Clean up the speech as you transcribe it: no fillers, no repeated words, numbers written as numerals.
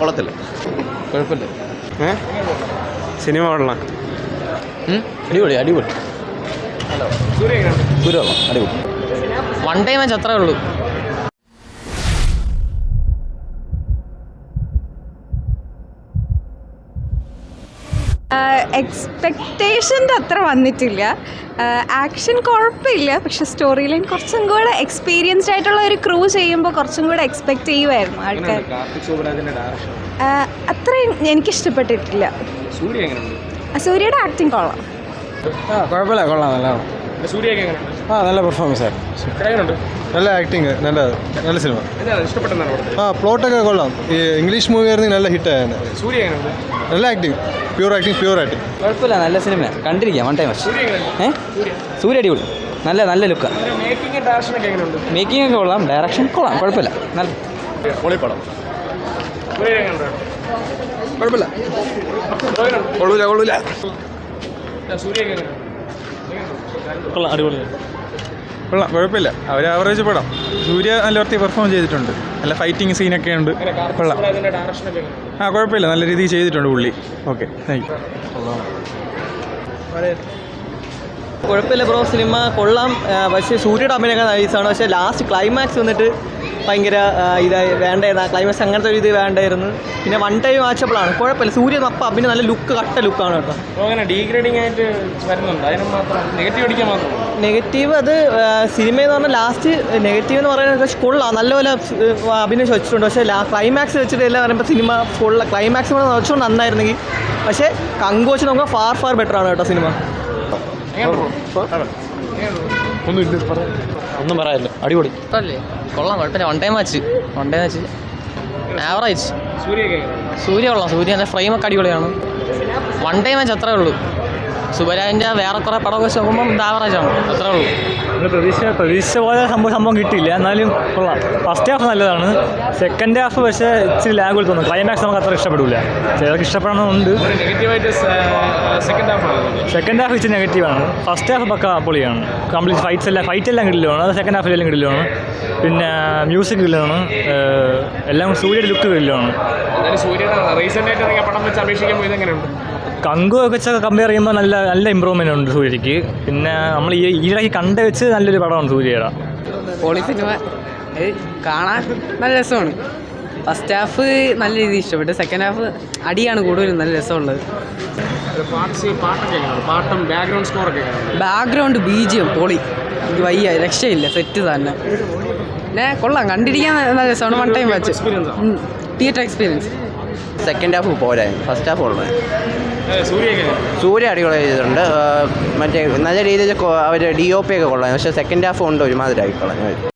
കൊള്ളത്തില്ല. കുഴപ്പമില്ല. സിനിമ കൊള്ളാം. അടിപൊളി അടിപൊളി. സൂര്യ കൊള്ളാം അടിപൊളി. വൺ ടൈം മാച്ച് അത്രേ ഉള്ളൂ. എക്സ്പെക്റ്റേഷൻ്റെ അത്ര വന്നിട്ടില്ല. ആക്ഷൻ കുഴപ്പമില്ല, പക്ഷെ സ്റ്റോറി ലൈൻ കുറച്ചും കൂടെ എക്സ്പീരിയൻസ്ഡ് ആയിട്ടുള്ള ഒരു ക്രൂ ചെയ്യുമ്പോൾ കുറച്ചും കൂടെ എക്സ്പെക്റ്റ് ചെയ്യുമായിരുന്നു ആൾക്കാർ. അത്രയും എനിക്കിഷ്ടപ്പെട്ടിട്ടില്ല. സൂര്യയുടെ ആക്ടിങ് കൊള്ളാം. കുഴപ്പമില്ല, കൊള്ളാം, നല്ലതാണ്. നല്ല പെർഫോമൻസ് ആയിരുന്നു. നല്ല ആക്ടിങ്, നല്ല സിനിമ. പ്ലോട്ടൊക്കെ കൊള്ളാം. ഈ ഇംഗ്ലീഷ് മൂവി ആയിരുന്നെങ്കിൽ നല്ല ഹിറ്റായിരുന്നു. നല്ല ആക്ടിങ്, പ്യൂർ ആക്ടിങ്. കുഴപ്പമില്ല, നല്ല സിനിമ കണ്ടിരിക്കാം. One time watch. സൂര്യ അടിപൊളി, നല്ല ലുക്കാണ്. മേക്കിംഗ് ഒക്കെ കൊള്ളാം, ഡയറക്ഷൻ കൊള്ളാം, കുഴപ്പമില്ല. നല്ല പൊളിപ്പടം. കുഴപ്പമില്ല. കൊള്ളാം, അടിപൊളിയാണ്. കൊള്ളാം, കുഴപ്പമില്ല. അവർ ആവറേജ് പടം. സൂര്യ നല്ല വൃത്തി പെർഫോം ചെയ്തിട്ടുണ്ട്. നല്ല ഫൈറ്റിംഗ് സീനൊക്കെ ഉണ്ട്. കൊള്ളാം. കുഴപ്പമില്ല, നല്ല രീതിയിൽ ചെയ്തിട്ടുണ്ട് പുള്ളി. Okay, thank you. കുഴപ്പമില്ല ബ്രോ, സിനിമ കൊള്ളാം. പക്ഷേ സൂര്യയുടെ അഭിനയൊക്കെ നൈസാണ്. പക്ഷേ ലാസ്റ്റ് ക്ലൈമാക്സ് വന്നിട്ട് ഭയങ്കര ഇതായി വേണ്ടായിരുന്നു. ആ ക്ലൈമാക്സ് അങ്ങനത്തെ ഒരു ഇത് വേണ്ടായിരുന്നു. പിന്നെ വൺ ടൈം വാച്ചബിളാണ്, കുഴപ്പമില്ല. സൂര്യ അപ്പം അഭിനയം നല്ല ലുക്ക്, കട്ട ലുക്കാണ് കേട്ടോ. നെഗറ്റീവ് അത് സിനിമയെന്ന് പറഞ്ഞാൽ ലാസ്റ്റ് നെഗറ്റീവ് എന്ന് പറയുന്നത് കൊള്ളാം, നല്ലപോലെ അഭിനയം വെച്ചിട്ടുണ്ട്. പക്ഷേ ക്ലൈമാക്സ് വെച്ചിട്ട് എല്ലാം പറയുമ്പോൾ സിനിമ ഫുള്ള് ക്ലൈമാക്സ് കൂടെ വെച്ചുകൊണ്ട് നന്നായിരുന്നെങ്കിൽ. പക്ഷേ കങ്കോച്ച് നമുക്ക് ഫാർ ബെറ്റർ ആണ് കേട്ടോ സിനിമ. ഒന്നും പറയാനില്ല, അടിപൊളി. കൊള്ളാം, കുഴപ്പമില്ല. One time watch average. Suriya കൊള്ളാം. സൂര്യ ഫ്രെയിമൊക്കെ അടിപൊളിയാണ്. വൺ ടൈം മാച്ച് അത്രേ ഉള്ളൂ. സുബരാജിൻ്റെ വേറെ കുറേ പടമൊക്കെ വെച്ച് നോക്കുമ്പോൾ ഇത് ആവറേജാണ്, അത്രേ ഉള്ളൂ. പ്രതീക്ഷിച്ച പോലെ സംഭവം കിട്ടിയില്ല, എന്നാലും കൊള്ളാം. ഫസ്റ്റ് ഹാഫ് നല്ലതാണ്. സെക്കൻഡ് ഹാഫ് പക്ഷേ ഇച്ചിരി ലാഗ് പോലെ തോന്നുന്നു. ക്ലൈമാക്സ് നമുക്ക് അത്ര ഇഷ്ടപ്പെടില്ല. ചിലർക്ക് ഇഷ്ടപ്പെടണമെന്നുണ്ട്. സെക്കൻഡ് ഹാഫ് ഇച്ചിരി നെഗറ്റീവാണ്. ഫസ്റ്റ് ഹാഫ് പക്ക പൊളിയാണ്. കംപ്ലീറ്റ് ഫൈറ്റ് എല്ലാം കിട്ടില്ലാണ്. അത് സെക്കൻഡ് ഹാഫിലെല്ലാം കിട്ടില്ലാണ്. പിന്നെ മ്യൂസിക് കിട്ടില്ലാണ്. എല്ലാം സൂര്യയുടെ ലുക്ക് കിട്ടില്ലാണ്. കങ്കു ഒക്കെ വെച്ചൊക്കെ കമ്പയർ ചെയ്യുമ്പോൾ നല്ല ഇമ്പ്രൂവ്മെൻ്റ് ഉണ്ട് സൂര്യക്ക്. പിന്നെ നമ്മൾ ഈയിടയ്ക്ക് കണ്ടു വെച്ച് നല്ലൊരു പടമാണ് സൂര്യയുടെ. പോളി സിനിമ കാണാൻ നല്ല രസമാണ്. ഫസ്റ്റ് ഹാഫ് നല്ല രീതിയിൽ ഇഷ്ടപ്പെട്ടു. സെക്കൻഡ് ഹാഫ് അടിയാണ് കൂടുതലും നല്ല രസമുള്ളത്. ബാക്ക്ഗ്രൗണ്ട് BGM പൊളി, എനിക്ക് വയ്യ, രക്ഷയില്ല, സെറ്റ് തന്നെ. പിന്നെ കൊള്ളാം, കണ്ടിരിക്കാൻ നല്ല രസമാണ്. One time watch, theatre experience. Second half പോരായിരുന്നു, ഫസ്റ്റ് ഹാഫ് ഉള്ളത്. സൂര്യ അടിപൊളി ചെയ്തിട്ടുണ്ട്. മറ്റേ നല്ല രീതിയിൽ അവർ DOP ഒക്കെ കൊള്ളാം. പക്ഷേ സെക്കൻഡ് ഹാഫ് കൊണ്ട് ഒരുമാതിരി ആയിക്കൊള്ളാം.